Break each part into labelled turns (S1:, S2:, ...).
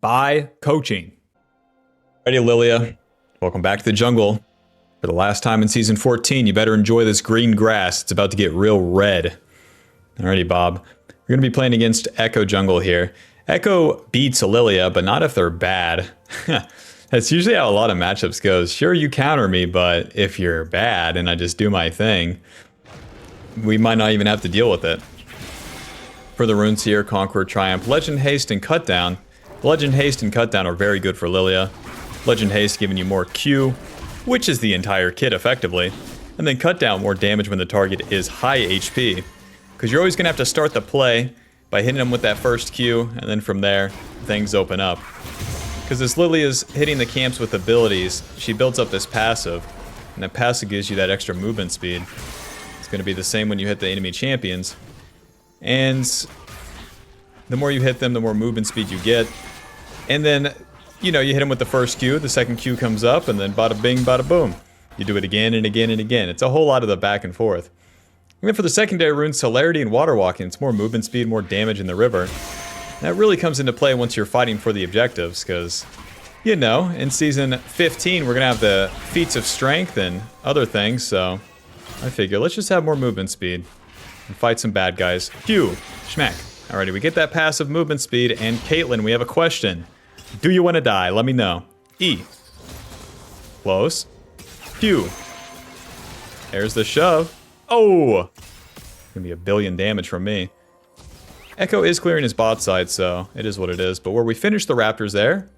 S1: by coaching. Ready, Lillia? Welcome back to the jungle. For the last time in Season 14, you better enjoy this green grass. It's about to get real red. Alrighty, Bob. We're going to be playing against Echo Jungle here. Echo beats Lillia, but not if they're bad. That's usually how a lot of matchups goes. Sure, you counter me, but if you're bad and I just do my thing, we might not even have to deal with it. For the runes here, Conqueror, Triumph, Legend, Haste, and Cutdown. Legend, Haste, and Cutdown are very good for Lillia. Legend, Haste giving you more Q, which is the entire kit effectively. And then Cutdown, more damage when the target is high HP. Because you're always going to have to start the play by hitting them with that first Q, and then from there, things open up. Because as Lillia is hitting the camps with abilities, she builds up this passive, and that passive gives you that extra movement speed. It's going to be the same when you hit the enemy champions. And the more you hit them, the more movement speed you get. And then, you know, you hit them with the first Q, the second Q comes up, and then bada bing, bada boom. You do it again and again and again. It's a whole lot of the back and forth. And then for the secondary runes, Celerity and Water Walking, it's more movement speed, more damage in the river. That really comes into play once you're fighting for the objectives, because, you know, in Season 15, we're going to have the Feats of Strength and other things, so I figure let's just have more movement speed and fight some bad guys. Phew! Schmack. Alrighty, we get that passive movement speed, and Caitlyn, we have a question. Do you want to die? Let me know. E. Close. Phew. There's the shove. Oh! Gonna be a billion damage from me. Echo is clearing his bot side, so it is what it is. But where we finish the Raptors there,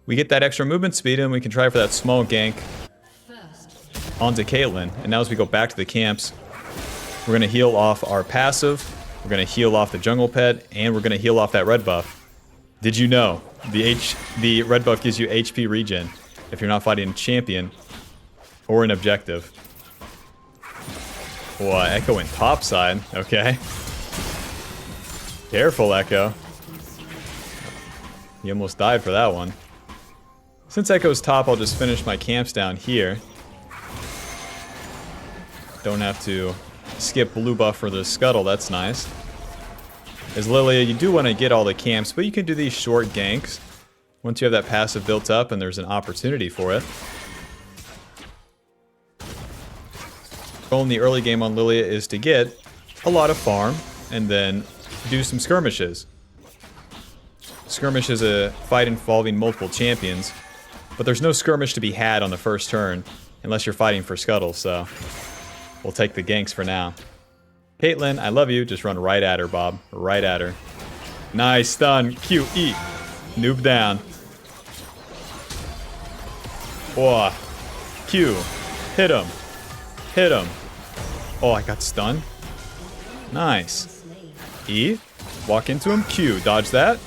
S1: we get that extra movement speed and we can try for that small gank onto Caitlyn. And now as we go back to the camps, we're going to heal off our passive, we're going to heal off the jungle pet, and we're going to heal off that red buff. Did you know the red buff gives you HP regen if you're not fighting a champion or an objective? Well, Echo went top side. Okay. Careful, Echo. You almost died for that one. Since Echo's top, I'll just finish my camps down here. Don't have to skip blue buff for the scuttle, that's nice. As Lillia, you do want to get all the camps, but you can do these short ganks once you have that passive built up and there's an opportunity for it. Goal in the early game on Lillia is to get a lot of farm and then do some skirmishes. Skirmish is a fight involving multiple champions, but there's no skirmish to be had on the first turn unless you're fighting for scuttle, so we'll take the ganks for now. Caitlyn, I love you. Just run right at her, Bob. Right at her. Nice stun. Q, E. Noob down. Oh. Q. Hit him. Hit him. Oh, I got stunned. Nice. E. Walk into him. Q. Dodge that.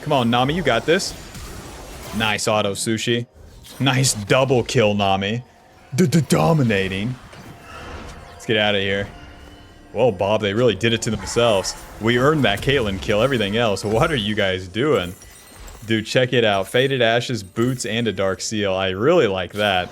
S1: Come on, Nami. You got this. Nice auto sushi. Nice double kill, Nami. Dominating. Let's get out of here. Whoa, Bob, they really did it to themselves. We earned that Caitlyn kill. Everything else, what are you guys doing? Dude, check it out. Faded Ashes, boots, and a Dark Seal. I really like that.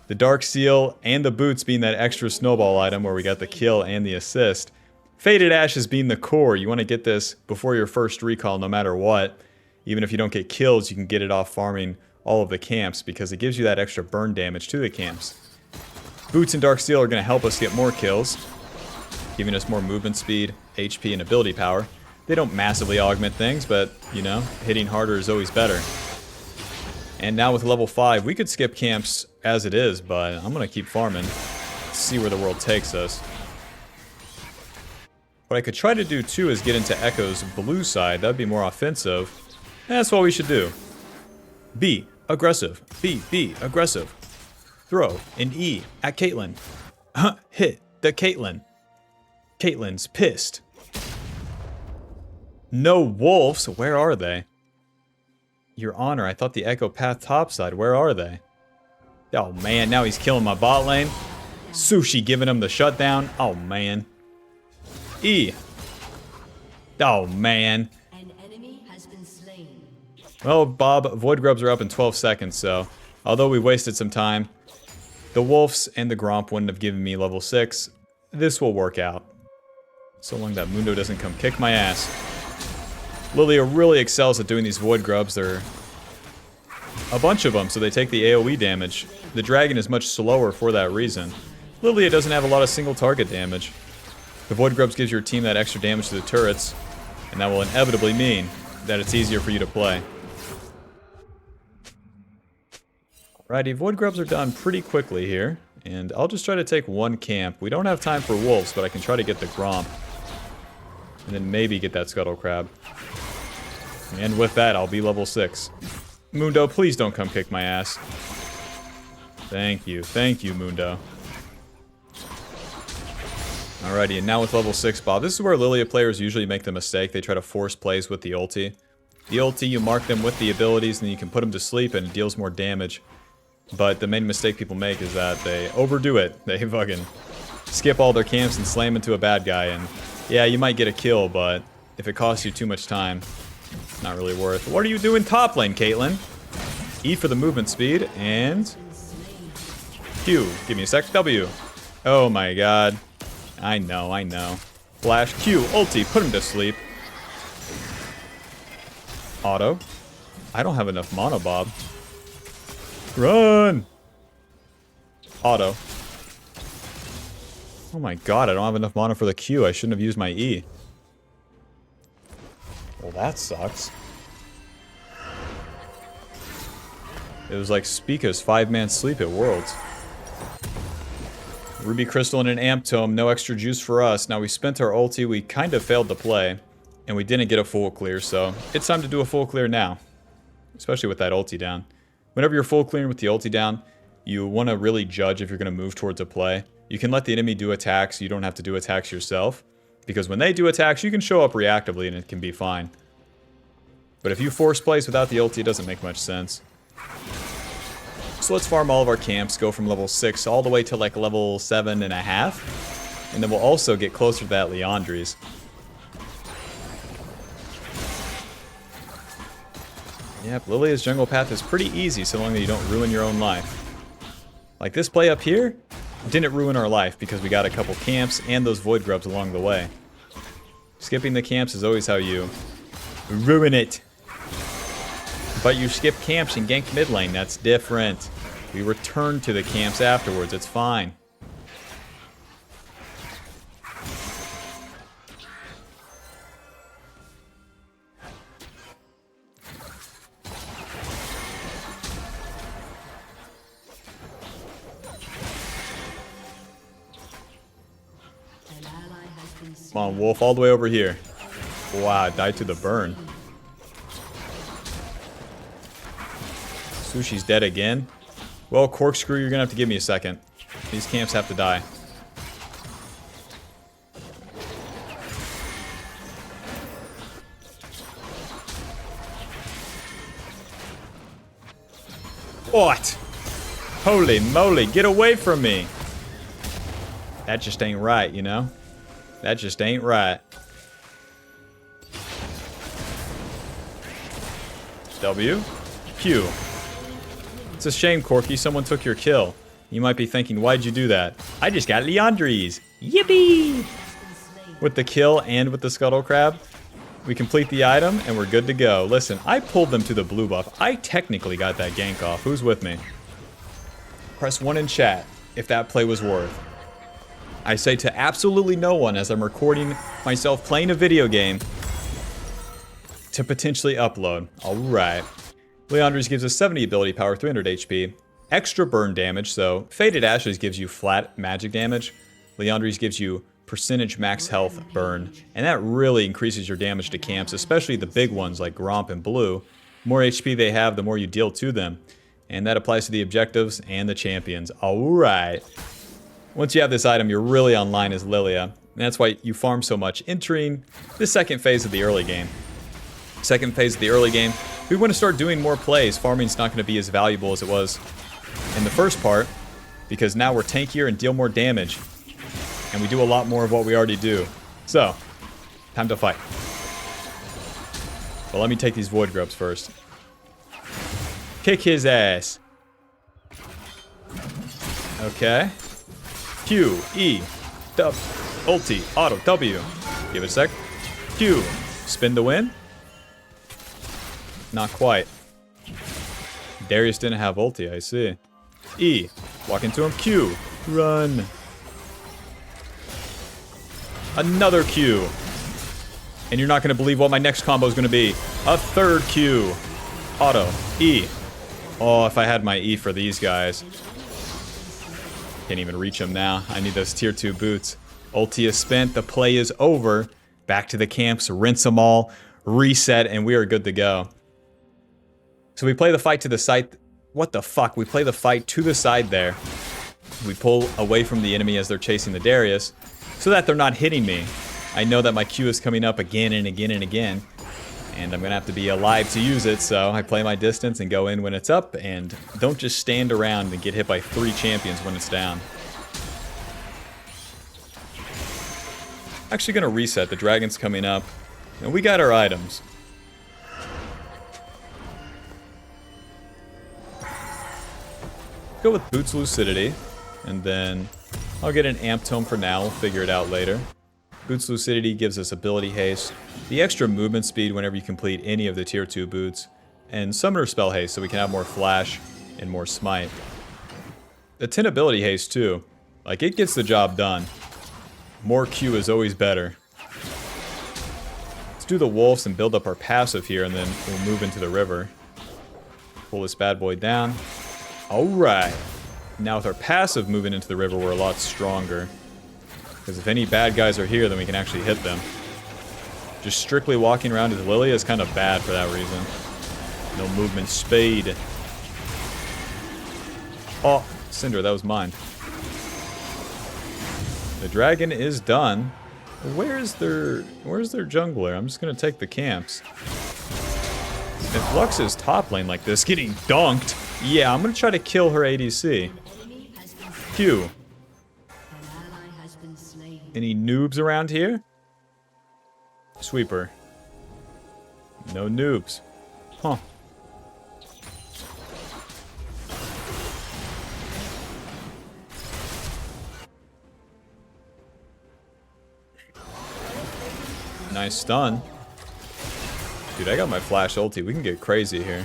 S1: The Dark Seal and the boots being that extra snowball item where we got the kill and the assist. Faded Ashes being the core. You want to get this before your first recall no matter what. Even if you don't get kills, you can get it off farming all of the camps because it gives you that extra burn damage to the camps. Boots and Dark Seal are going to help us get more kills, giving us more movement speed, HP, and ability power. They don't massively augment things, but, you know, hitting harder is always better. And now with level 5, we could skip camps as it is, but I'm going to keep farming, see where the world takes us. What I could try to do, too, is get into Echo's blue side. That would be more offensive. And that's what we should do. B, aggressive. B, aggressive. Throw an E at Caitlyn. Hit the Caitlyn. Caitlyn's pissed. No wolves. Where are they? Your Honor, I thought the Echo path topside. Where are they? Oh man, now he's killing my bot lane. Sushi giving him the shutdown. Oh man. E. Oh man.
S2: An enemy has been slain.
S1: Well, Bob, Void Grubs are up in 12 seconds, so although we wasted some time, the Wolves and the Gromp wouldn't have given me level 6. This will work out. So long that Mundo doesn't come kick my ass. Lillia really excels at doing these void grubs. They're a bunch of them, so they take the AoE damage. The dragon is much slower for that reason. Lillia doesn't have a lot of single target damage. The void grubs gives your team that extra damage to the turrets, and that will inevitably mean that it's easier for you to play. Alrighty, void grubs are done pretty quickly here, and I'll just try to take one camp. We don't have time for wolves, but I can try to get the gromp, and then maybe get that scuttle crab. And with that, I'll be level 6. Mundo, please don't come kick my ass. Thank you, Mundo. Alrighty, and now with level 6 Bob, this is where Lillia players usually make the mistake. They try to force plays with the ulti. The ulti, you mark them with the abilities, and then you can put them to sleep, and it deals more damage. But the main mistake people make is that they overdo it. They fucking skip all their camps and slam into a bad guy, and yeah, you might get a kill, but if it costs you too much time, not really worth. What are you doing top lane, Caitlyn? E for the movement speed, and Q. Give me a sec. W. Oh my god. I know. Flash Q. Ulti. Put him to sleep. Auto. I don't have enough mana, Bob. Run! Auto. Oh my god, I don't have enough mana for the Q. I shouldn't have used my E. Well, that sucks. It was like Spica's 5-man sleep at Worlds. Ruby Crystal and an Amp Tome, no extra juice for us. Now we spent our ulti, we kind of failed to play, and we didn't get a full clear, so it's time to do a full clear now. Especially with that ulti down. Whenever you're full clearing with the ulti down, you want to really judge if you're going to move towards a play. You can let the enemy do attacks, you don't have to do attacks yourself. Because when they do attacks, you can show up reactively and it can be fine. But if you force plays without the ulti, it doesn't make much sense. So let's farm all of our camps, go from level 6 all the way to like level 7.5. And then we'll also get closer to that Liandry's. Yep, Lillia's jungle path is pretty easy so long as you don't ruin your own life. Like this play up here didn't ruin our life because we got a couple camps and those void grubs along the way. Skipping the camps is always how you ruin it. But you skip camps and gank mid lane, that's different. We return to the camps afterwards, it's fine. Come on, Wolf, all the way over here. Wow, died to the burn. Sushi's dead again. Well, Corkscrew, you're gonna have to give me a second. These camps have to die. What? Holy moly, get away from me. That just ain't right, you know? That just ain't right. W. Q. It's a shame, Corky, someone took your kill. You might be thinking, why'd you do that? I just got Liandry's. Yippee! With the kill and with the Scuttle Crab, we complete the item and we're good to go. Listen, I pulled them to the blue buff. I technically got that gank off. Who's with me? Press 1 in chat if that play was worth. I say to absolutely no one as I'm recording myself playing a video game to potentially upload. Alright. Liandry's gives us 70 ability power, 300 HP, extra burn damage, so Faded Ashes gives you flat magic damage. Liandry's gives you percentage max health burn, and that really increases your damage to camps, especially the big ones like Gromp and Blue. The more HP they have, the more you deal to them. And that applies to the objectives and the champions. Alright. Once you have this item, you're really online as Lillia. And that's why you farm so much entering the second phase of the early game. Second phase of the early game, we want to start doing more plays. Farming's not going to be as valuable as it was in the first part, because now we're tankier and deal more damage. And we do a lot more of what we already do. So, time to fight. But let me take these void grubs first. Kick his ass. Okay. Q, E, ulti, auto, W. Give it a sec. Q, spin to win. not quite. Darius didn't have ulti, I see. E. Walk into him. Q. Run. Another Q. And you're not going to believe what my next combo is going to be. A third Q. Auto. E. Oh, if I had my E for these guys. Can't even reach them now. I need those tier 2 boots. Ulti is spent. The play is over. Back to the camps. Rinse them all. Reset. And we are good to go. So we play the fight to the side. What the fuck? We play the fight to the side there. We pull away from the enemy as they're chasing the Darius, so that they're not hitting me. I know that my Q is coming up again and again and again, and I'm gonna have to be alive to use it, so I play my distance and go in when it's up, and don't just stand around and get hit by 3 champions when it's down. Actually gonna reset. The dragon's coming up, and we got our items. Go with Boots Lucidity, and then I'll get an Amp Tome for now. We'll figure it out later. Boots Lucidity gives us ability haste, the extra movement speed whenever you complete any of the tier 2 boots, and Summoner Spell haste so we can have more flash and more smite. The 10 ability haste too, like it gets the job done. More Q is always better. Let's do the wolves and build up our passive here, and then we'll move into the river. Pull this bad boy down. Alright. Now with our passive moving into the river, we're a lot stronger. Because if any bad guys are here, then we can actually hit them. Just strictly walking around with Lillia is kind of bad for that reason. No movement speed. Oh, Cinder, that was mine. The dragon is done. Where's their jungler? I'm just gonna take the camps. If Lux is top lane like this, getting dunked, yeah, I'm gonna try to kill her ADC. Q. Any noobs around here? Sweeper. No noobs. Huh. Nice stun. Dude, I got my flash ulti. We can get crazy here.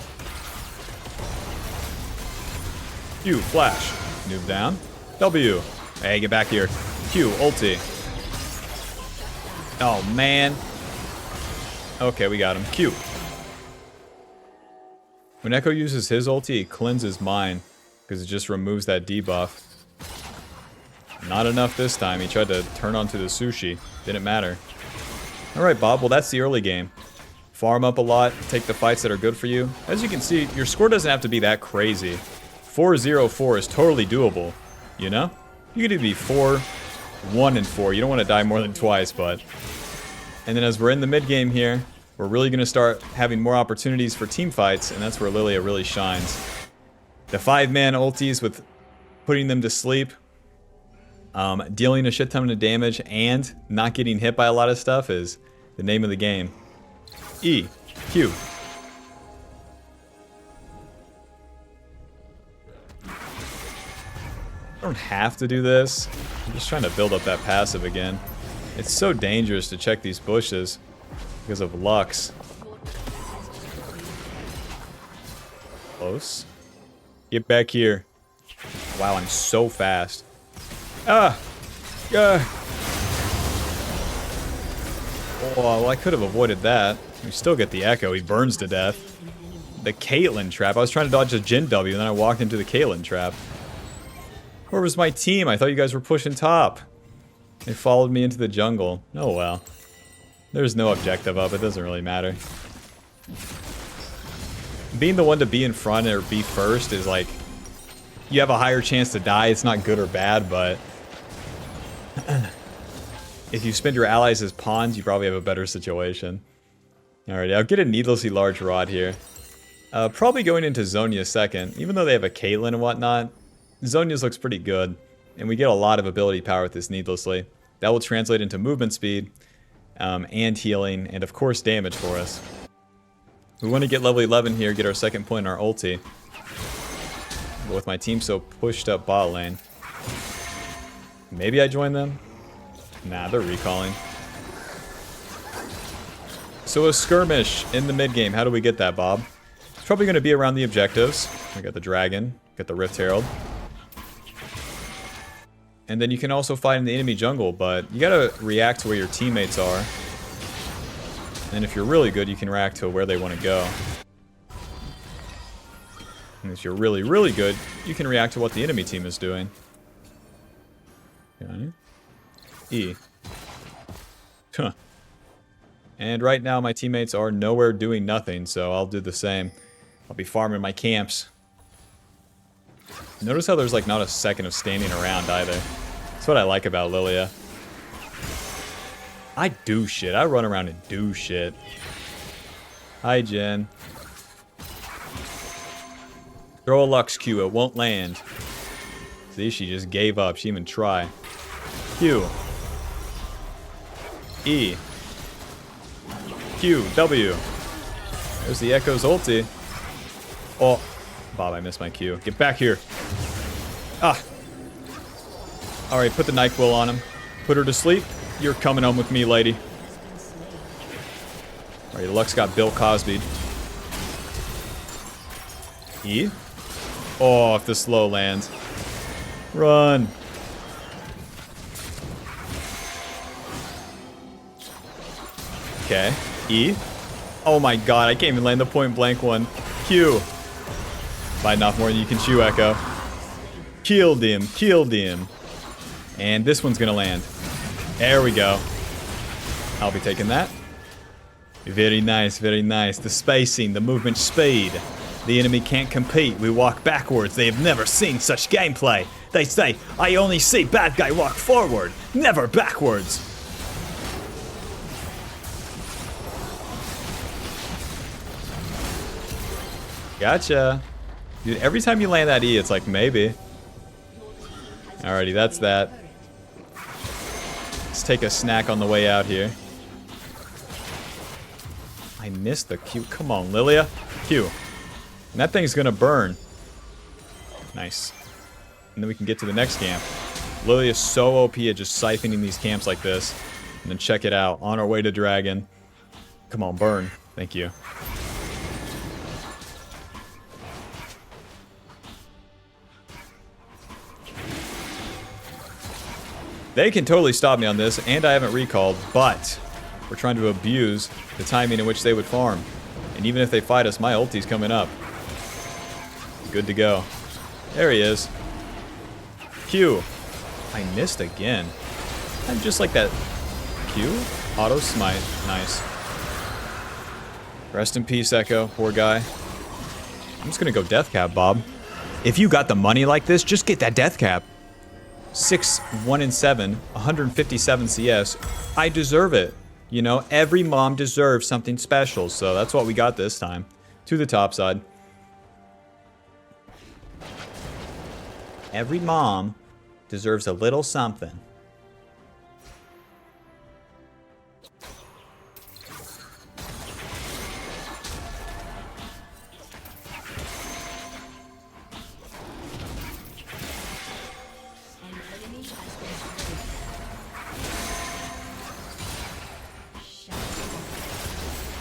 S1: Q, flash. Noob down. W. Hey, get back here. Q, ulti. Oh, man. Okay, we got him. Q. When Echo uses his ulti, it cleanses mine, because it just removes that debuff. Not enough this time. He tried to turn onto the sushi. Didn't matter. Alright, Bob. Well, that's the early game. Farm up a lot. Take the fights that are good for you. As you can see, your score doesn't have to be that crazy. 4-0-4 is totally doable. You know? You could be 4-1-4. You don't want to die more than twice, but... And then as we're in the mid-game here, we're really going to start having more opportunities for team fights, and that's where Lillia really shines. The 5-man ultis with putting them to sleep, dealing a shit ton of damage, and not getting hit by a lot of stuff is the name of the game. E. Q. I don't have to do this. I'm just trying to build up that passive again. It's so dangerous to check these bushes because of Lux. Close. Get back here. Wow, I'm so fast. Ah! Oh, well, I could have avoided that. We still get the Echo. He burns to death. The Caitlyn trap. I was trying to dodge a Jhin W, and then I walked into the Caitlyn trap. Where was my team? I thought you guys were pushing top. They followed me into the jungle. Oh well. There's no objective up. It doesn't really matter. Being the one to be in front or be first is like... You have a higher chance to die. It's not good or bad, but... if you spend your allies as pawns, you probably have a better situation. Alright, I'll get a needlessly large rod here. Probably going into Zhonya second. Even though they have a Caitlyn and whatnot, Zhonya's looks pretty good. And we get a lot of ability power with this needlessly. That will translate into movement speed, and healing, and of course damage for us. We want to get level 11 here, get our second point in our ulti. But with my team so pushed up bot lane. Maybe I join them? Nah, they're recalling. So a skirmish in the mid game. How do we get that, Bob? It's probably going to be around the objectives. I got the dragon, got the Rift Herald. And then you can also fight in the enemy jungle, but you gotta react to where your teammates are. And if you're really good, you can react to where they want to go. And if you're really, really good, you can react to what the enemy team is doing. Okay. E. Huh. And right now my teammates are nowhere doing nothing, so I'll do the same. I'll be farming my camps. Notice how there's like not a second of standing around either. That's what I like about Lillia. I do shit. I run around and do shit. Hi, Jen. Throw a Lux Q. It won't land. See, she just gave up. She didn't even try. Q. E. Q. W. There's the Echo's ulti. Oh. Bob, I missed my Q. Get back here. Ah. Alright, put the NyQuil on him. Put her to sleep. You're coming home with me, lady. Alright, Lux got Bill Cosby. E? Oh, if the slow lands. Run. Okay. E? Oh my god, I can't even land the point blank one. Q. Biting off more than you can chew, Echo. Killed him. Killed him. And this one's gonna land. There we go. I'll be taking that. Very nice, very nice. The spacing, the movement speed. The enemy can't compete. We walk backwards. They have never seen such gameplay. They say, I only see bad guy walk forward, never backwards. Gotcha. Dude, every time you land that E, it's like, maybe. Alrighty, that's that. Let's take a snack on the way out here. I missed the Q. Come on, Lillia. Q. And that thing's gonna burn. Nice. And then we can get to the next camp. Lillia's so OP at just siphoning these camps like this. And then check it out. On our way to Dragon. Come on, burn. Thank you. They can totally stop me on this, and I haven't recalled, but we're trying to abuse the timing in which they would farm. And even if they fight us, my ulti's coming up. Good to go. There he is. Q. I missed again. I'm just like that. Q? Auto smite. Nice. Rest in peace, Echo. Poor guy. I'm just gonna go deathcap, Bob. If you got the money like this, just get that deathcap. 6, 1 and 7, 157 CS. I deserve it. You know, every mom deserves something special, so that's what we got this time. To the top side. Every mom deserves a little something.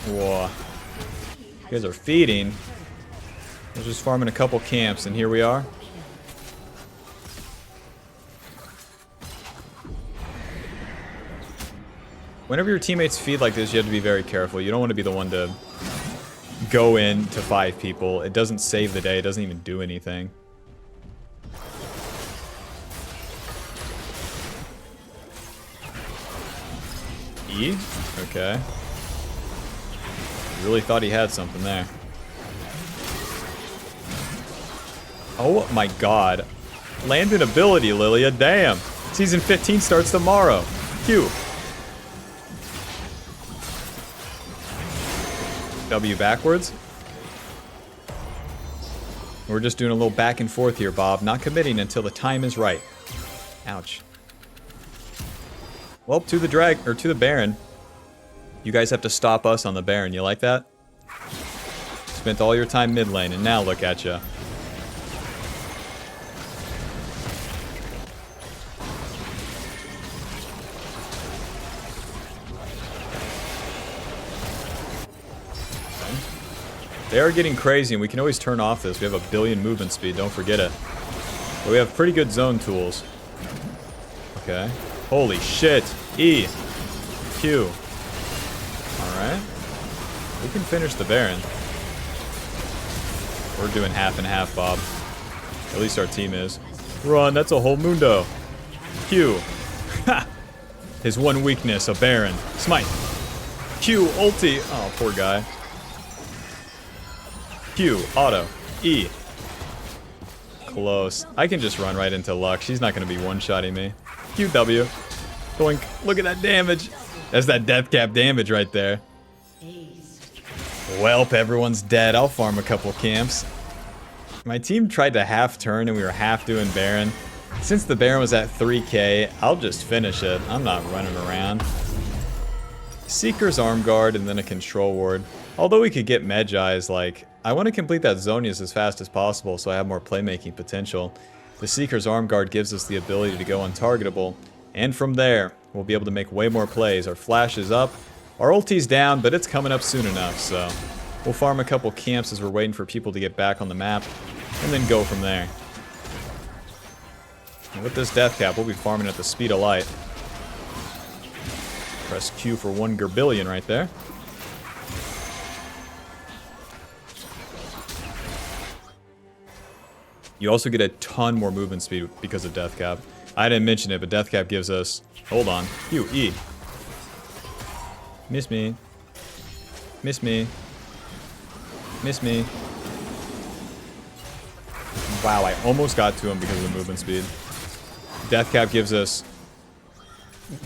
S1: Whoa. You guys are feeding. We're just farming a couple camps, and here we are. Whenever your teammates feed like this, you have to be very careful. You don't want to be the one to go in to 5 people. It doesn't save the day. It doesn't even do anything. E? Okay. Really thought he had something there. Oh my god. Landed ability, Lillia. Damn. Season 15 starts tomorrow. Q. W backwards. We're just doing a little back and forth here, Bob. Not committing until the time is right. Ouch. Well, to the Baron. You guys have to stop us on the Baron. You like that? Spent all your time mid lane, and now look at ya. They are getting crazy, and we can always turn off this. We have a billion movement speed, don't forget it. But we have pretty good zone tools. Okay. Holy shit. E. Q. Alright. We can finish the Baron. We're doing half and half, Bob. At least our team is. Run, that's a whole mundo. Q. Ha! His one weakness, a Baron. Smite. Q, ulti. Oh, poor guy. Q, auto. E. Close. I can just run right into Lux. She's not going to be one-shotting me. QW. Boink. Look at that damage. That's that deathcap damage right there. Welp, everyone's dead. I'll farm a couple camps. My team tried to half turn and we were half doing Baron. Since the Baron was at 3k, I'll just finish it. I'm not running around. Seeker's Arm Guard and then a Control Ward. Although we could get Medjai's, like, I want to complete that Zonius as fast as possible so I have more playmaking potential. The Seeker's Arm Guard gives us the ability to go untargetable. And from there, we'll be able to make way more plays. Our flash is up. Our ulti's down, but it's coming up soon enough, so we'll farm a couple camps as we're waiting for people to get back on the map, and then go from there. And with this deathcap, we'll be farming at the speed of light. Press Q for 1 Gerbillion right there. You also get a ton more movement speed because of deathcap. I didn't mention it, but deathcap gives us... Hold on. Q, E. Miss me. Miss me. Miss me. Wow, I almost got to him because of the movement speed. Deathcap gives us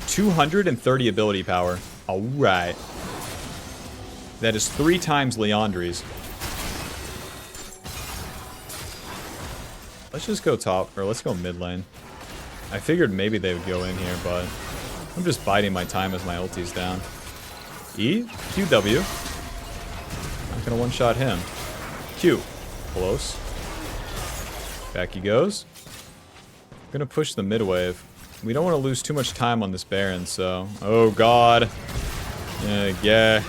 S1: 230 ability power. Alright. That is 3 times Liandry's. Let's just go top, or let's go mid lane. I figured maybe they would go in here, but I'm just biding my time as my ulti's down. E, QW. Not gonna one-shot him. Q. Close. Back he goes. Gonna push the mid wave. We don't want to lose too much time on this Baron, so... Oh, God. Yeah.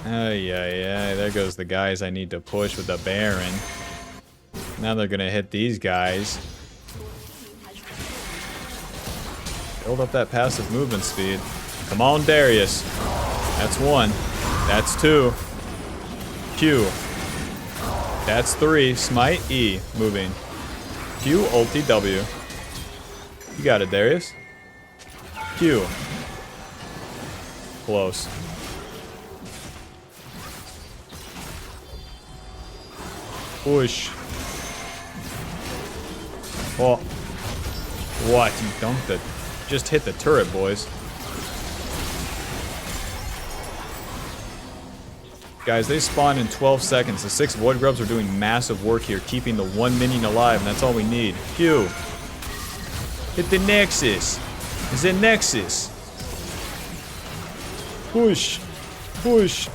S1: Yeah. There goes the guys I need to push with the Baron. Now they're gonna hit these guys. Build up that passive movement speed. Come on, Darius. That's 1. That's 2. Q. That's 3. Smite, E. Moving. Q, ulti, W. You got it, Darius. Q. Close. Push. Oh. What? You dunked it. Just hit the turret, boys. Guys, they spawn in 12 seconds. The 6 Void Grubs are doing massive work here, keeping the 1 minion alive, and that's all we need. Q. Hit the Nexus. It's a Nexus. Push. Push.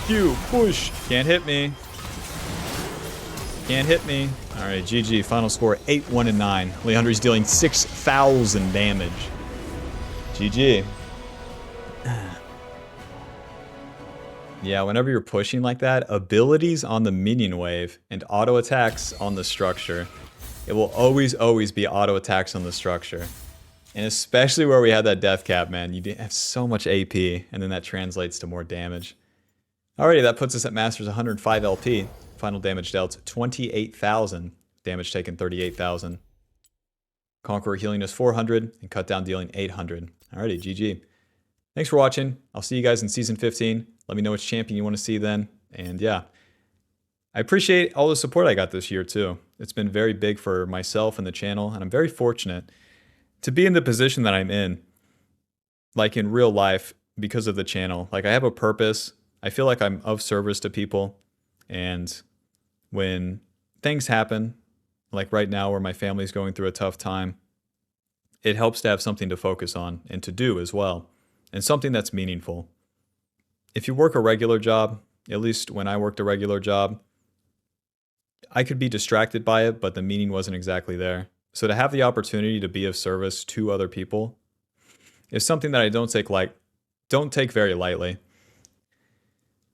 S1: Q. Push. Can't hit me. Can't hit me. Alright, GG. Final score 8-1-9. Liandry's dealing 6,000 damage. GG. Yeah, whenever you're pushing like that, abilities on the minion wave and auto attacks on the structure. It will always be auto attacks on the structure. And especially where we had that death cap, man. You have so much AP, and then that translates to more damage. Alrighty, that puts us at Masters 105 LP. Final damage dealt 28,000. Damage taken 38,000. Conqueror healing us 400, and cut down dealing 800. Alrighty, GG. Thanks for watching. I'll see you guys in Season 15. Let me know which champion you want to see then. And yeah, I appreciate all the support I got this year too. It's been very big for myself and the channel, and I'm very fortunate to be in the position that I'm in, like in real life, because of the channel. Like, I have a purpose. I feel like I'm of service to people. And when things happen, like right now where my family's going through a tough time, it helps to have something to focus on and to do as well, and something that's meaningful. If you work a regular job, at least when I worked a regular job, I could be distracted by it, but the meaning wasn't exactly there. So to have the opportunity to be of service to other people is something that I don't take very lightly.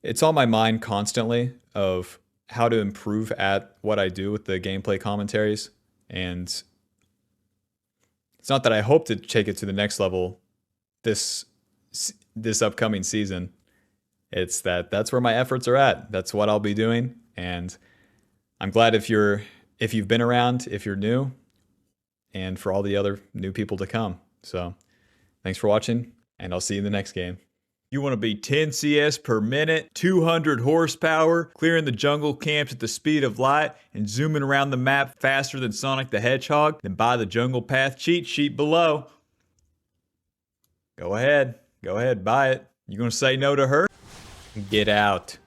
S1: it's on my mind constantly of how to improve at what I do with the gameplay commentaries. And it's not that I hope to take it to the next level this upcoming season. It's that's where my efforts are at. That's what I'll be doing. And I'm glad if you've been around, if you're new, and for all the other new people to come. So thanks for watching, and I'll see you in the next game. You want to be 10 CS per minute, 200 horsepower, clearing the jungle camps at the speed of light, and zooming around the map faster than Sonic the Hedgehog? Then buy the Jungle Path cheat sheet below. Go ahead, buy it. You gonna say no to her? Get out.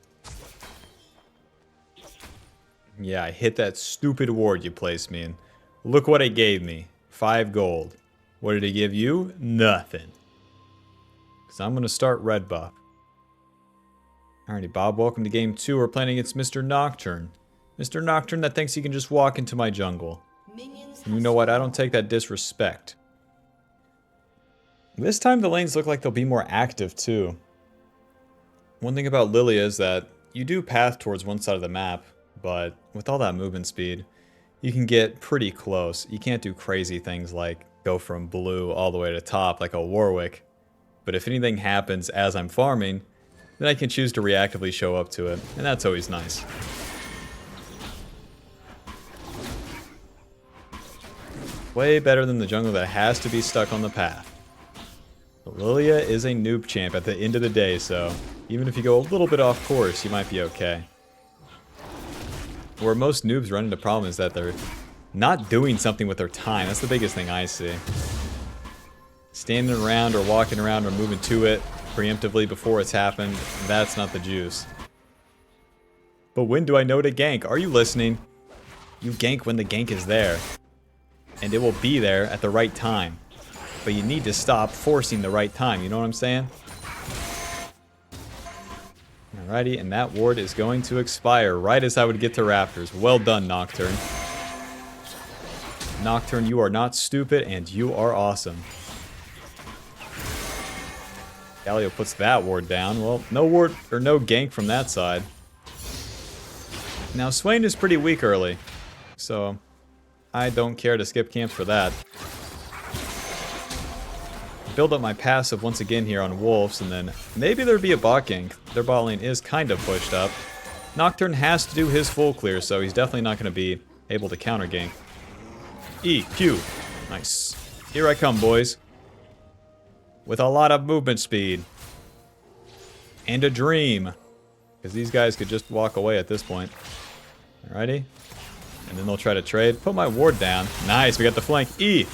S1: Yeah, I hit that stupid ward you placed me in. Look what it gave me. 5 gold. What did it give you? Nothing. Because I'm going to start red buff. Alrighty, Bob, welcome to game 2. We're playing against Mr. Nocturne. Mr. Nocturne that thinks he can just walk into my jungle. And you know what? I don't take that disrespect. This time the lanes look like they'll be more active too. One thing about Lillia is that you do path towards one side of the map, but with all that movement speed, you can get pretty close. You can't do crazy things like go from blue all the way to top like a Warwick. But if anything happens as I'm farming, then I can choose to reactively show up to it, and that's always nice. Way better than the jungle that has to be stuck on the path. But Lillia is a noob champ at the end of the day, so even if you go a little bit off course, you might be okay. Where most noobs run into problem is that they're not doing something with their time. That's the biggest thing I see. Standing around or walking around or moving to it preemptively before it's happened, that's not the juice. But when do I know to gank? Are you listening? You gank when the gank is there. And it will be there at the right time. But you need to stop forcing the right time, you know what I'm saying? Alrighty, and that ward is going to expire right as I would get to Raptors. Well done, Nocturne. Nocturne, you are not stupid, and you are awesome. Galio puts that ward down. Well, no ward, or no gank from that side. Now, Swain is pretty weak early, so I don't care to skip camps for that. Build up my passive once again here on Wolves, and then maybe there'd be a bot gank. Their bot lane is kind of pushed up. Nocturne has to do his full clear, so he's definitely not going to be able to counter gank. E, Q. Nice. Here I come, boys. With a lot of movement speed. And a dream. Because these guys could just walk away at this point. Alrighty. And then they'll try to trade. Put my ward down. Nice, we got the flank. E.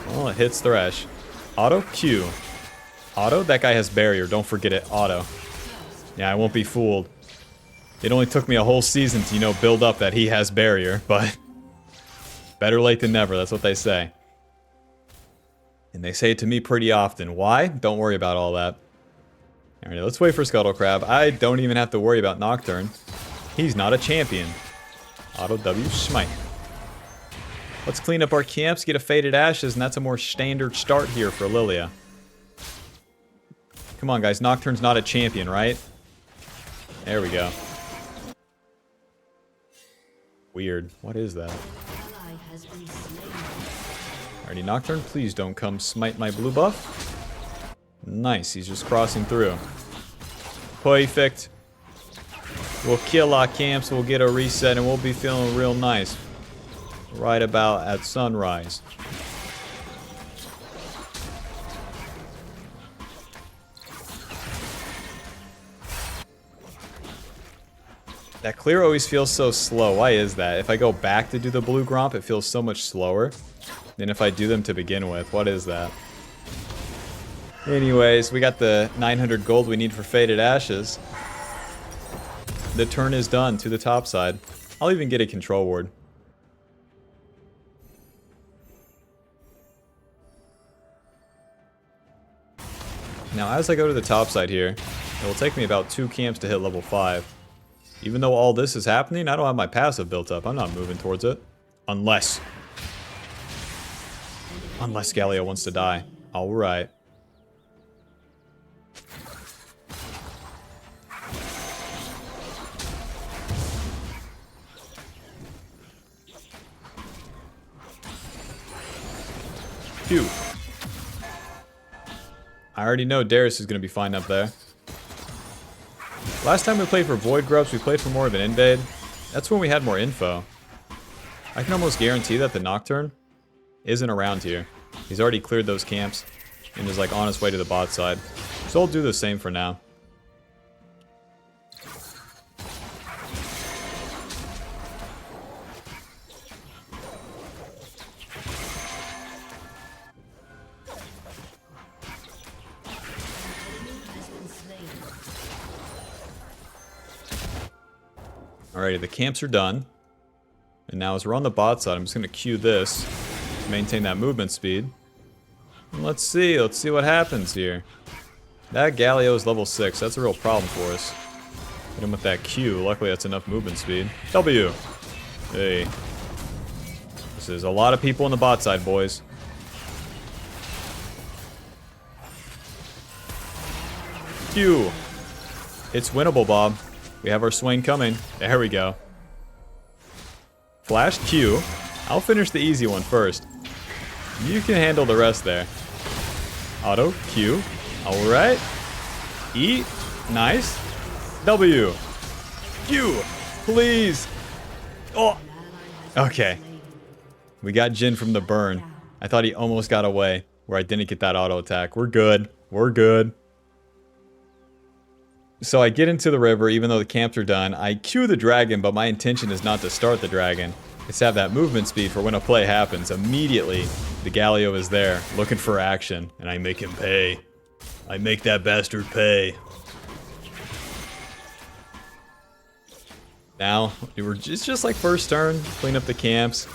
S1: Well, it hits Thresh. Auto Q. Auto? That guy has barrier. Don't forget it. Auto. Yeah, I won't be fooled. It only took me a whole season to, you know, build up that he has barrier, but better late than never. That's what they say. And they say it to me pretty often. Why? Don't worry about all that. Alright, let's wait for Scuttle Crab. I don't even have to worry about Nocturne. He's not a champion. Auto W smite. Let's clean up our camps, get a Faded Ashes, and that's a more standard start here for Lillia. Come on, guys. Nocturne's not a champion, right? There we go. Weird. What is that? Alrighty, Nocturne, please don't come smite my blue buff. Nice, he's just crossing through. Perfect. We'll kill our camps, we'll get a reset, and we'll be feeling real nice. Right about at sunrise. That clear always feels so slow. Why is that? If I go back to do the blue gromp, it feels so much slower than if I do them to begin with. What is that? Anyways, we got the 900 gold we need for Faded Ashes. The turn is done to the top side. I'll even get a control ward. Now, as I go to the top side here, it will take me about 2 camps to hit level 5. Even though all this is happening, I don't have my passive built up. I'm not moving towards it. Unless Galio wants to die. Alright. Q. I already know Darius is going to be fine up there. Last time we played for Void Grubs, we played for more of an invade. That's when we had more info. I can almost guarantee that the Nocturne isn't around here. He's already cleared those camps and is like on his way to the bot side. So I'll do the same for now. Alrighty, the camps are done. And now as we're on the bot side, I'm just going to queue this to maintain that movement speed. And let's see what happens here. That Galio is level 6, that's a real problem for us. Hit him with that Q, luckily that's enough movement speed. W! Hey. This is a lot of people on the bot side, boys. Q! It's winnable, Bob. We have our swing coming. There we go. Flash Q. I'll finish the easy one first. You can handle the rest there. Auto Q. Alright. E. Nice. W. Q. Please. Oh. Okay. We got Jin from the burn. I thought he almost got away where I didn't get that auto attack. We're good. We're good. So I get into the river, even though the camps are done. I queue the dragon, but my intention is not to start the dragon. It's to have that movement speed for when a play happens. Immediately, the Galio is there, looking for action, and I make him pay. I make that bastard pay. Now, it's just like first turn, clean up the camps,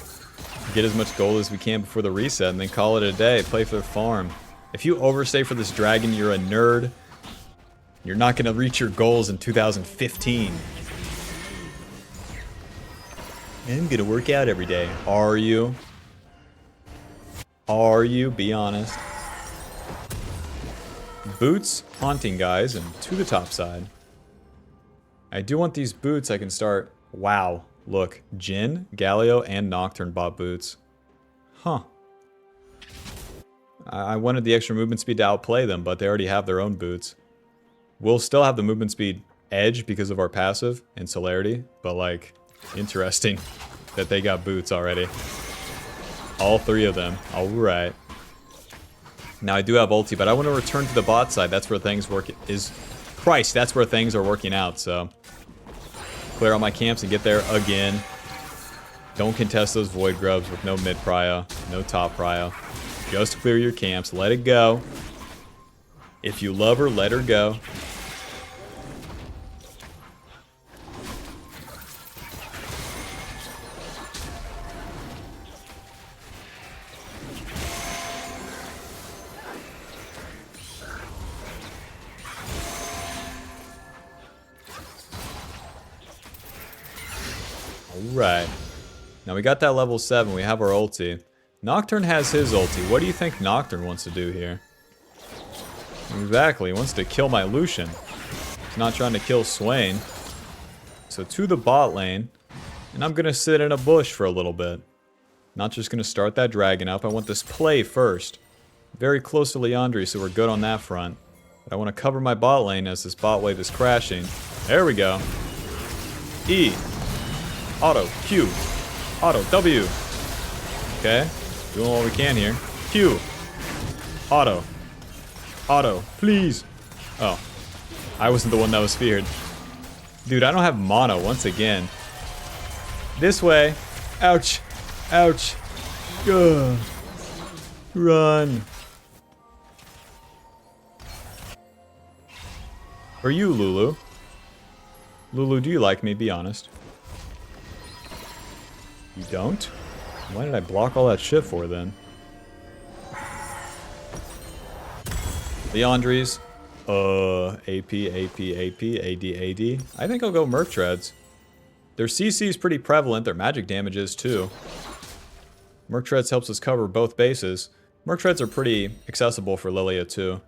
S1: get as much gold as we can before the reset, and then call it a day, play for the farm. If you overstay for this dragon, you're a nerd. You're not going to reach your goals in 2015. I'm going to work out every day. Are you? Are you? Be honest. Boots, haunting guys, and to the top side. I do want these boots I can start. Wow. Look. Jin, Galio, and Nocturne bought boots. Huh. I wanted the extra movement speed to outplay them, but they already have their own boots. We'll still have the movement speed edge because of our passive and celerity, but like, interesting that they got boots already. All three of them. Alright. Now I do have ulti, but I want to return to the bot side. That's where things that's where things are working out, so. Clear all my camps and get there again. Don't contest those void grubs with no mid prio, no top prio. Just clear your camps, let it go. If you love her, let her go. Alright. Now we got that level 7, we have our ulti. Nocturne has his ulti. What do you think Nocturne wants to do here? Exactly, he wants to kill my Lucian. He's not trying to kill Swain. So to the bot lane, and I'm gonna sit in a bush for a little bit. Not just gonna start that dragon up, I want this play first. Very close to Liandry, so we're good on that front. But I want to cover my bot lane as this bot wave is crashing. There we go. E. Auto. Q. Auto. W. Okay. Doing what we can here. Q. Auto. Auto. Please. Oh. I wasn't the one that was feared. Dude, I don't have mono once again. This way. Ouch. Ouch. Ugh. Run. Are you, Lulu? Lulu, do you like me? Be honest. You don't? Why did I block all that shit for then? Liandry's. AP, AD. I think I'll go Merc Treads. Their CC is pretty prevalent, their magic damage is too. Merc Treads helps us cover both bases. Merc Treads are pretty accessible for Lillia too.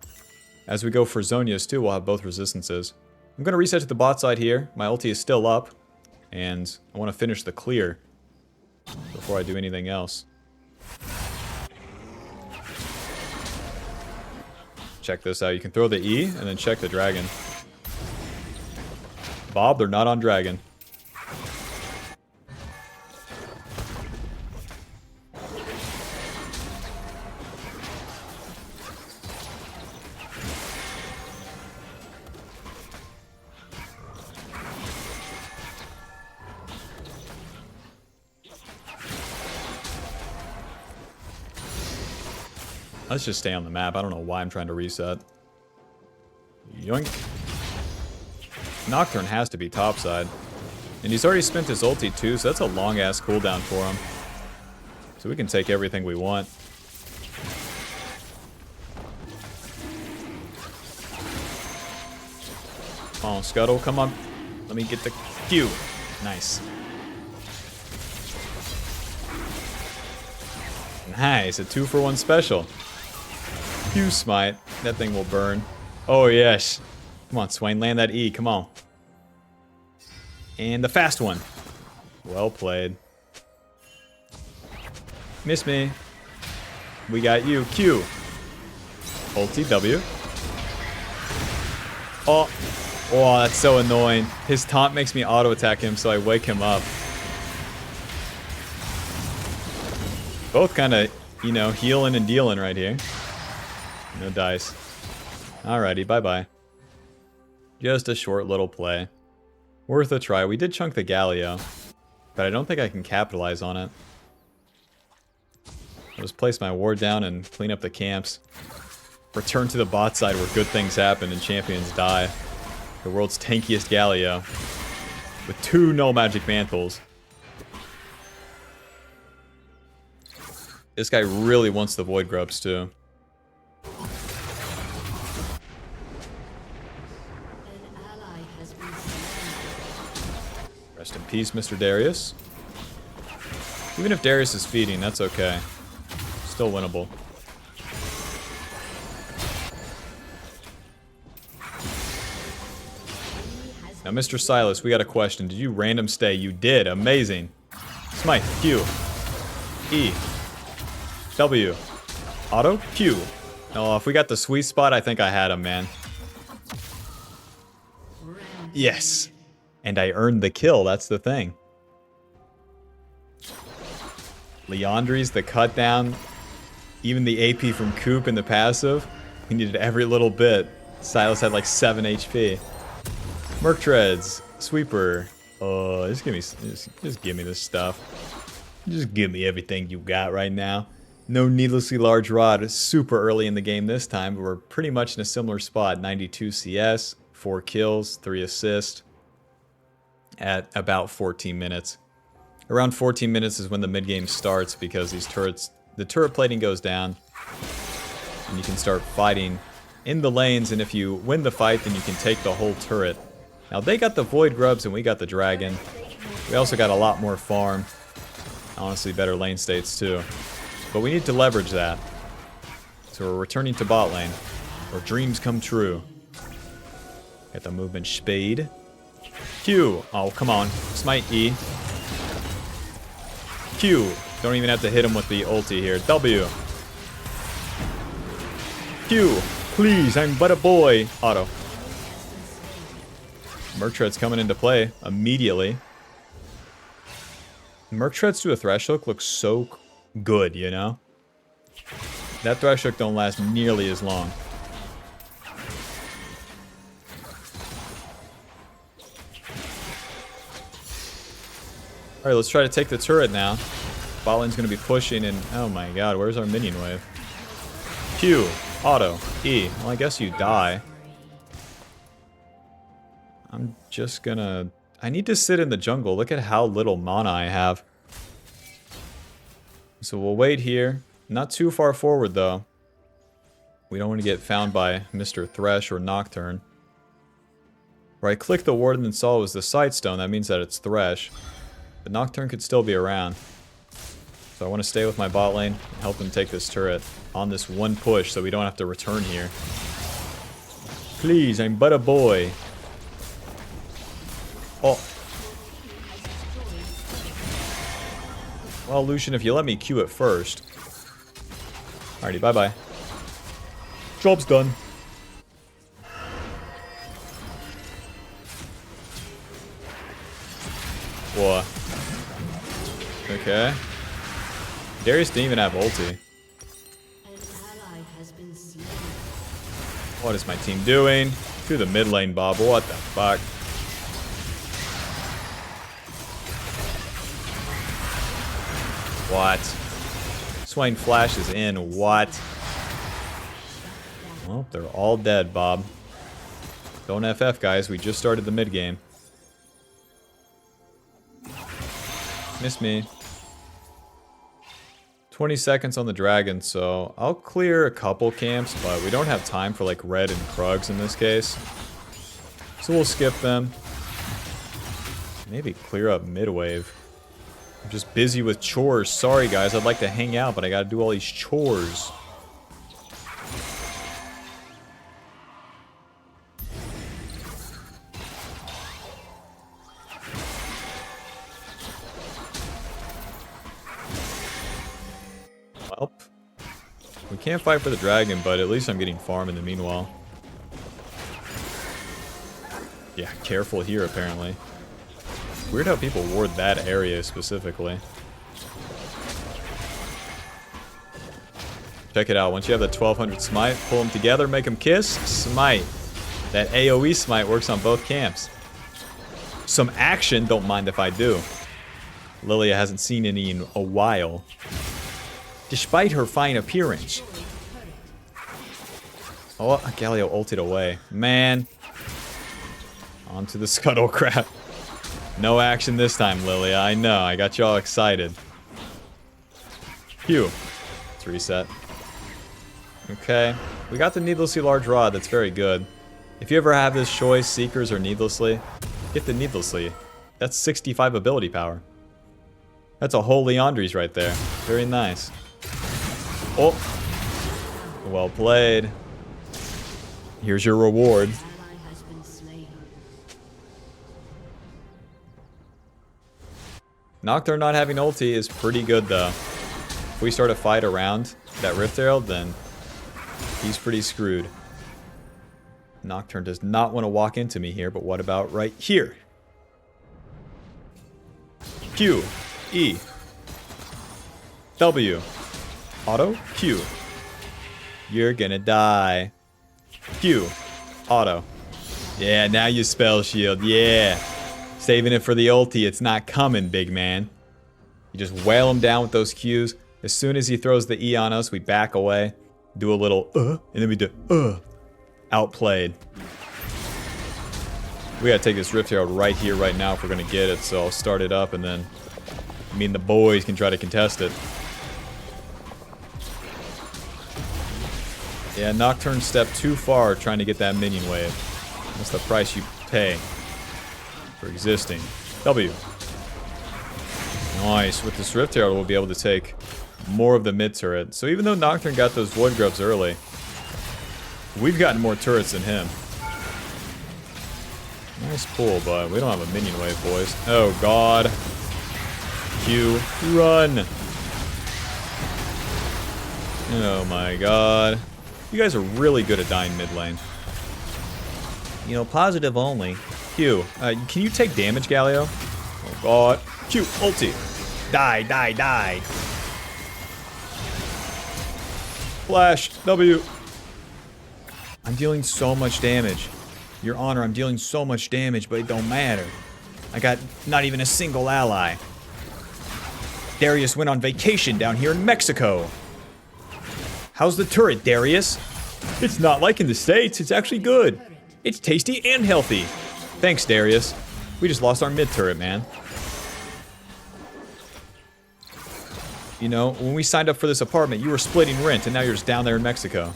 S1: As we go for Zonia's too, we'll have both resistances. I'm going to reset to the bot side here. My ulti is still up. And I want to finish the clear before I do anything else. Check this out. You can throw the E and then check the dragon. Bob, they're not on dragon. Let's just stay on the map. I don't know why I'm trying to reset. Yoink. Nocturne has to be topside. And he's already spent his ulti too, so that's a long-ass cooldown for him. So we can take everything we want. Come on, Scuttle, come on. Let me get the Q. Nice. Nice, a 2-for-1 special. Q smite. That thing will burn. Oh, yes. Come on, Swain, land that E. Come on. And the fast one. Well played. Miss me. We got you. Q. Ulti, W. Oh. Oh, that's so annoying. His taunt makes me auto-attack him, so I wake him up. Both kind of, you know, healing and dealing right here. No dice. Alrighty, bye-bye. Just a short little play. Worth a try. We did chunk the Galio, but I don't think I can capitalize on it. I'll just place my ward down and clean up the camps. Return to the bot side where good things happen and champions die. The world's tankiest Galio. With 2 null magic mantles. This guy really wants the Void Grubs too. Rest in peace, Mr. Darius. Even if Darius is feeding, that's okay. Still winnable. Now, Mr. Silas, we got a question. Did you random stay? You did. Amazing. Smite. Q. E. W. Auto. Q. Oh, if we got the sweet spot, I think I had him, man. Yes. And I earned the kill. That's the thing. Liandry's the cut down. Even the AP from Coop in the passive. We needed every little bit. Silas had like 7 HP. Merc Treads. Sweeper. Oh, just give me this stuff. Just give me everything you got right now. No needlessly large rod. Super early in the game this time, but we're pretty much in a similar spot. 92 CS, 4 kills, 3 assists. At about 14 minutes. Around 14 minutes is when the mid-game starts because these turrets, the turret plating goes down and you can start fighting in the lanes, and if you win the fight then you can take the whole turret. Now they got the Void Grubs and we got the Dragon. We also got a lot more farm. Honestly, better lane states too. But we need to leverage that. So we're returning to bot lane where dreams come true. Got the movement speed. Q. Oh, come on. Smite E. Q. Don't even have to hit him with the ulti here. W. Q. Please, I'm but a boy. Auto. Merc Treads coming into play immediately. Merc Treads to a Thresh Hook looks so good, you know? That Thresh Hook don't last nearly as long. Alright, let's try to take the turret now. Bot lane's gonna be pushing and... oh my god, where's our minion wave? Q. Auto. E. Well, I guess you die. I'm just gonna... I need to sit in the jungle. Look at how little mana I have. So we'll wait here. Not too far forward, though. We don't want to get found by Mr. Thresh or Nocturne. Where I clicked the ward and then saw it was the Sightstone. That means that it's Thresh. But Nocturne could still be around. So I want to stay with my bot lane and help him take this turret on this one push so we don't have to return here. Please, I'm but a boy. Oh. Well, Lucian, if you let me Q it first. Alrighty, bye-bye. Job's done. What? Okay. Darius didn't even have ulti.
S2: An ally has been slain.
S1: What is my team doing? To the mid lane, Bob. What the fuck? What? Swain Flash is in. What? Well, they're all dead, Bob. Don't FF, guys. We just started the mid game. Miss me. 20 seconds on the dragon, so I'll clear a couple camps, but we don't have time for like red and Krugs in this case. So we'll skip them. Maybe clear up mid-wave. I'm just busy with chores. Sorry guys, I'd like to hang out, but I gotta do all these chores. Well, we can't fight for the dragon, but at least I'm getting farm in the meanwhile. Yeah, careful here apparently. Weird how people ward that area specifically. Check it out. Once you have the 1200 smite, pull them together, make them kiss, smite. That AoE smite works on both camps. Some action, don't mind if I do. Lillia hasn't seen any in a while. Despite her fine appearance. Oh, Galio ulted away. Man. Onto the scuttle crap. No action this time, Lillia. I know. I got you all excited. Phew. Let's reset. Okay. We got the needlessly large rod. That's very good. If you ever have this choice, Seekers or Needlessly, get the Needlessly. That's 65 ability power. That's a whole Liandry's right there. Very nice. Oh. Well played. Here's your reward.
S2: Ally has been slain.
S1: Nocturne not having ulti is pretty good though. If we start a fight around that Rift Herald, then he's pretty screwed. Nocturne does not want to walk into me here, but what about right here? Q, E, W, auto, Q. You're gonna die. Q, auto. Yeah, now you spell shield, yeah. Saving it for the ulti, it's not coming, big man. You just wail him down with those Qs. As soon as he throws the E on us, we back away, do a little and then we do Outplayed. We gotta take this Rift Herald right here, right now if we're gonna get it, so I'll start it up and then me and the boys can try to contest it. Yeah, Nocturne stepped too far trying to get that minion wave. That's the price you pay for existing. W. Nice. With this Rift Herald, we'll be able to take more of the mid turret. So even though Nocturne got those Void Grubs early, we've gotten more turrets than him. Nice pull, but we don't have a minion wave, boys. Oh, God. Q. Run. Oh, my God. You guys are really good at dying mid lane. You know, positive only. Q. Can you take damage, Galio? Oh, God. Q. Ulti. Die, die, die. Flash. W. I'm dealing so much damage. Your Honor, I'm dealing so much damage, but it don't matter. I got not even a single ally. Darius went on vacation down here in Mexico. How's the turret, Darius? It's not like in the States. It's actually good. It's tasty and healthy. Thanks, Darius. We just lost our mid turret, man. You know, when we signed up for this apartment, you were splitting rent, and now you're just down there in Mexico.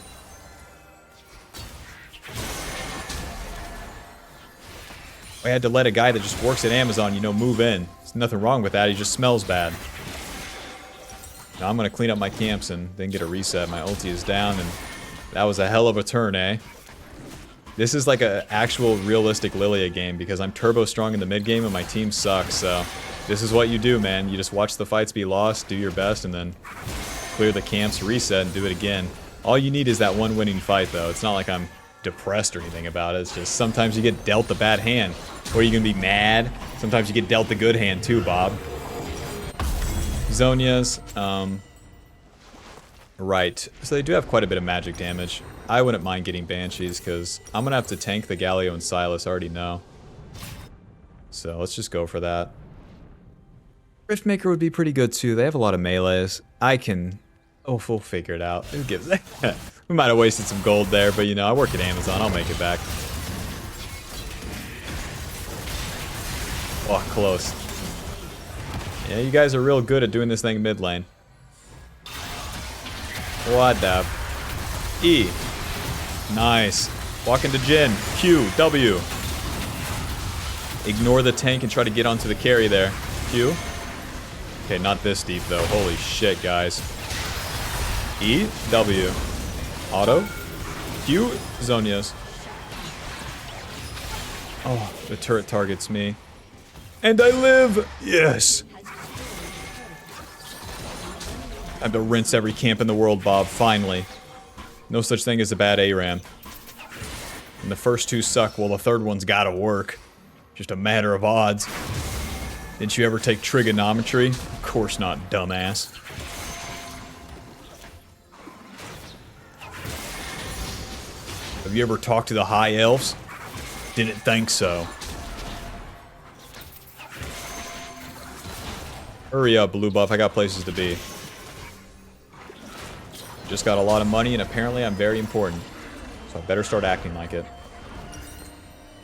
S1: I had to let a guy that just works at Amazon, you know, move in. There's nothing wrong with that. He just smells bad. Now I'm going to clean up my camps and then get a reset. My ulti is down, and that was a hell of a turn, eh? This is like an actual realistic Lillia game because I'm turbo strong in the mid game and my team sucks, so this is what you do, man. You just watch the fights be lost, do your best, and then clear the camps, reset, and do it again. All you need is that one winning fight, though. It's not like I'm depressed or anything about it. It's just sometimes you get dealt a bad hand. Or you can be mad. Sometimes you get dealt a good hand too, Bob. Zonias, right. So they do have quite a bit of magic damage. I wouldn't mind getting Banshees because I'm going to have to tank the Galio and Silas, I already know. So let's just go for that. Riftmaker would be pretty good too. They have a lot of melees. I can... Oh, we'll figure it out. Who gives a... We might have wasted some gold there, but you know, I work at Amazon. I'll make it back. Oh, close. Yeah, you guys are real good at doing this thing mid lane. What the... E. Nice. Walk into Jin. Q. W. Ignore the tank and try to get onto the carry there. Q. Okay, not this deep though. Holy shit, guys. E. W. Auto. Q. Zonias. Oh, the turret targets me. And I live! Yes! I have to rinse every camp in the world, Bob, finally. No such thing as a bad ARAM. And the first two suck, well the third one's gotta work. Just a matter of odds. Didn't you ever take trigonometry? Of course not, dumbass. Have you ever talked to the high elves? Didn't think so. Hurry up, blue buff, I got places to be. Just got a lot of money and apparently I'm very important. So I better start acting like it.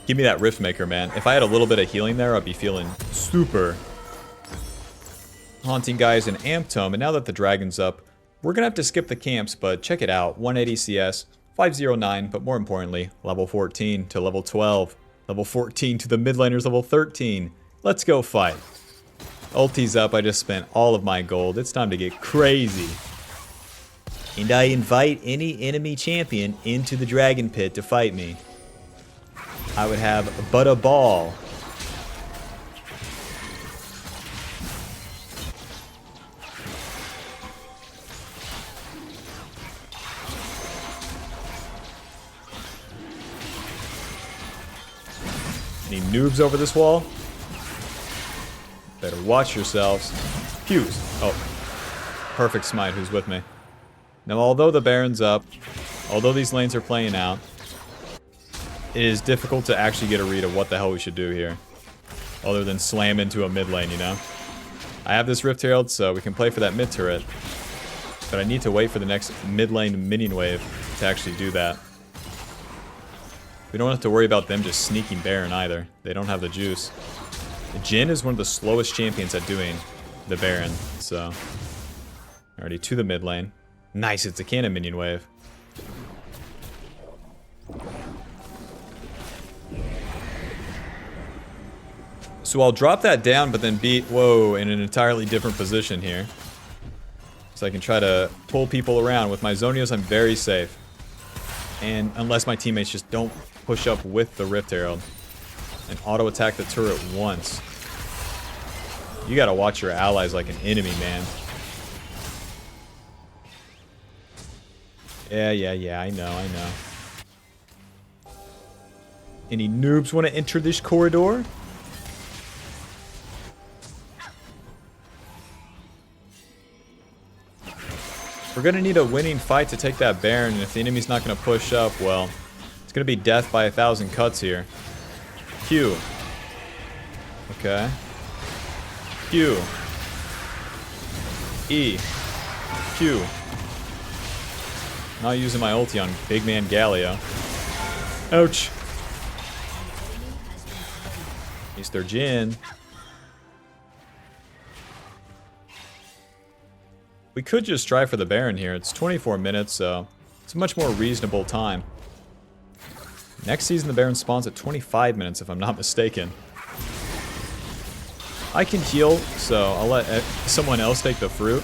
S1: Give me that Riftmaker, man. If I had a little bit of healing there, I'd be feeling super. Haunting guys in Amp Tome, and now that the dragon's up, we're gonna have to skip the camps, but check it out. 180 CS, 509, but more importantly, level 14 to level 12. Level 14 to the mid laners, level 13. Let's go fight. Ulti's up, I just spent all of my gold. It's time to get crazy. And I invite any enemy champion into the dragon pit to fight me. I would have but a ball. Any noobs over this wall? Better watch yourselves. Fuse. Oh. Perfect smite, who's with me? Now, although the Baron's up, although these lanes are playing out, it is difficult to actually get a read of what the hell we should do here. Other than slam into a mid lane, you know? I have this Rift Herald, so we can play for that mid turret. But I need to wait for the next mid lane minion wave to actually do that. We don't have to worry about them just sneaking Baron either. They don't have the juice. Jin is one of the slowest champions at doing the Baron, so... Already to the mid lane. Nice, it's a cannon minion wave. So I'll drop that down, but then be, whoa, in an entirely different position here. So I can try to pull people around. With my Zonios, I'm very safe. And unless my teammates just don't push up with the Rift Herald and auto-attack the turret once. You gotta watch your allies like an enemy, man. Yeah, I know. Any noobs want to enter this corridor? We're gonna need a winning fight to take that Baron, and if the enemy's not gonna push up, well, it's gonna be death by 1,000 cuts here. Q. Okay. Q. E. Q. Not using my ulti on big man Galio. Ouch. He's their Jin. We could just try for the Baron here. It's 24 minutes, so it's a much more reasonable time. Next season, the Baron spawns at 25 minutes, if I'm not mistaken. I can heal, so I'll let someone else take the fruit.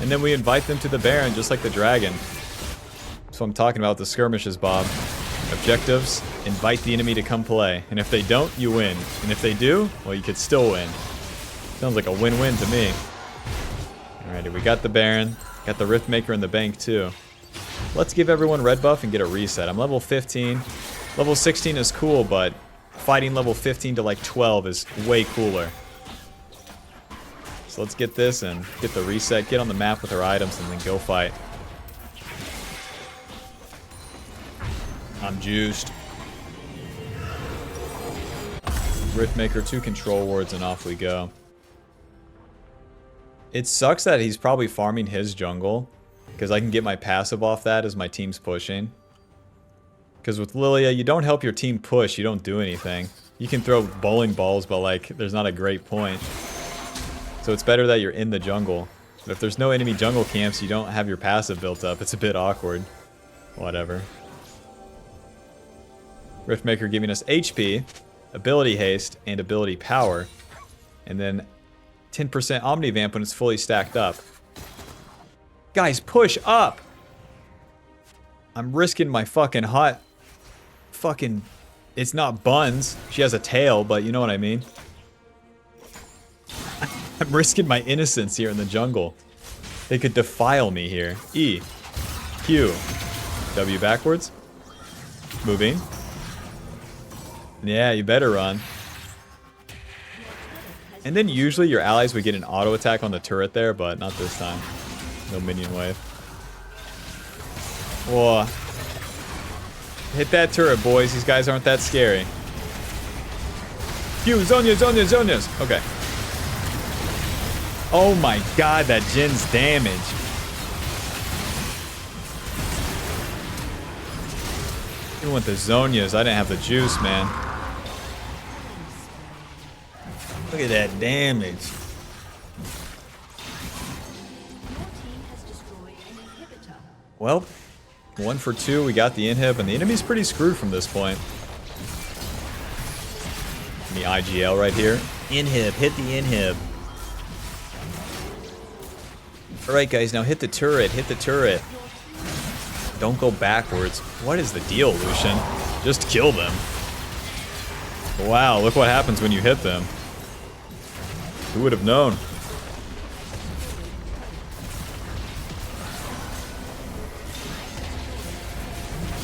S1: And then we invite them to the Baron, just like the dragon. So I'm talking about the skirmishes, Bob. Objectives, invite the enemy to come play. And if they don't, you win. And if they do, well, you could still win. Sounds like a win-win to me. Alrighty, we got the Baron. Got the Riftmaker in the bank, too. let's give everyone red buff and get a reset. I'm level 15. Level 16 is cool, but fighting level 15 to like 12 is way cooler. So let's get this and get the reset, get on the map with our items, and then go fight. I'm juiced. Riftmaker, 2 control wards, and off we go. It sucks that he's probably farming his jungle, because I can get my passive off that as my team's pushing. Because with Lillia, you don't help your team push, you don't do anything. You can throw bowling balls, but like, there's not a great point. So it's better that you're in the jungle. But if there's no enemy jungle camps, you don't have your passive built up. It's a bit awkward. Whatever. Riftmaker giving us HP, ability haste, and ability power. And then 10% Omnivamp when it's fully stacked up. Guys, push up! I'm risking my fucking hot... Fucking... It's not buns. She has a tail, but you know what I mean. I'm risking my innocence here in the jungle. They could defile me here. E. Q. W backwards. Moving. Yeah, you better run. And then usually your allies would get an auto attack on the turret there, but not this time. No minion wave. Whoa. Hit that turret, boys. These guys aren't that scary. Q, Zhonya's, Zhonya's, Zhonya's. Okay. Oh my god, that Jin's damage. Even with the Zhonya's, I didn't have the juice, man. Look at that damage. Well, 1 for 2, we got the inhib, and the enemy's pretty screwed from this point. The IGL right here. Inhib, hit the inhib. Alright guys, now hit the turret, hit the turret. Don't go backwards. What is the deal, Lucian? Just kill them. Wow, look what happens when you hit them. Who would have known?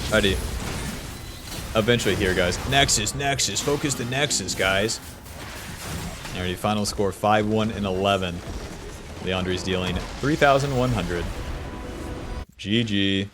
S1: Alrighty. Eventually here, guys. Nexus, Nexus. Focus the Nexus, guys. Alrighty, final score 5-1 and 11. Liandry's dealing 3,100. GG.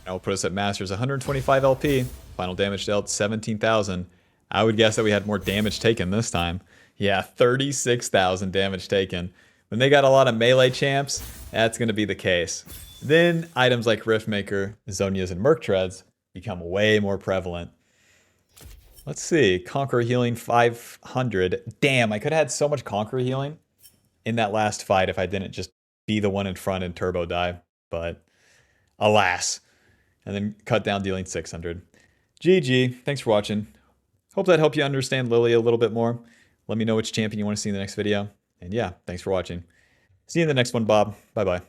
S1: That will put us at Masters 125 LP. Final damage dealt 17,000. I would guess that we had more damage taken this time. Yeah, 36,000 damage taken. When they got a lot of melee champs, that's going to be the case. Then items like Riftmaker, Zhonya's, and Merc Treads become way more prevalent. Let's see. Conqueror healing 500. Damn, I could have had so much Conqueror healing in that last fight if I didn't just be the one in front and turbo dive. But alas. And then cut down dealing 600. GG. Thanks for watching. Hope that helped you understand Lillia a little bit more. Let me know which champion you want to see in the next video. And yeah, thanks for watching. See you in the next one, Bob. Bye-bye.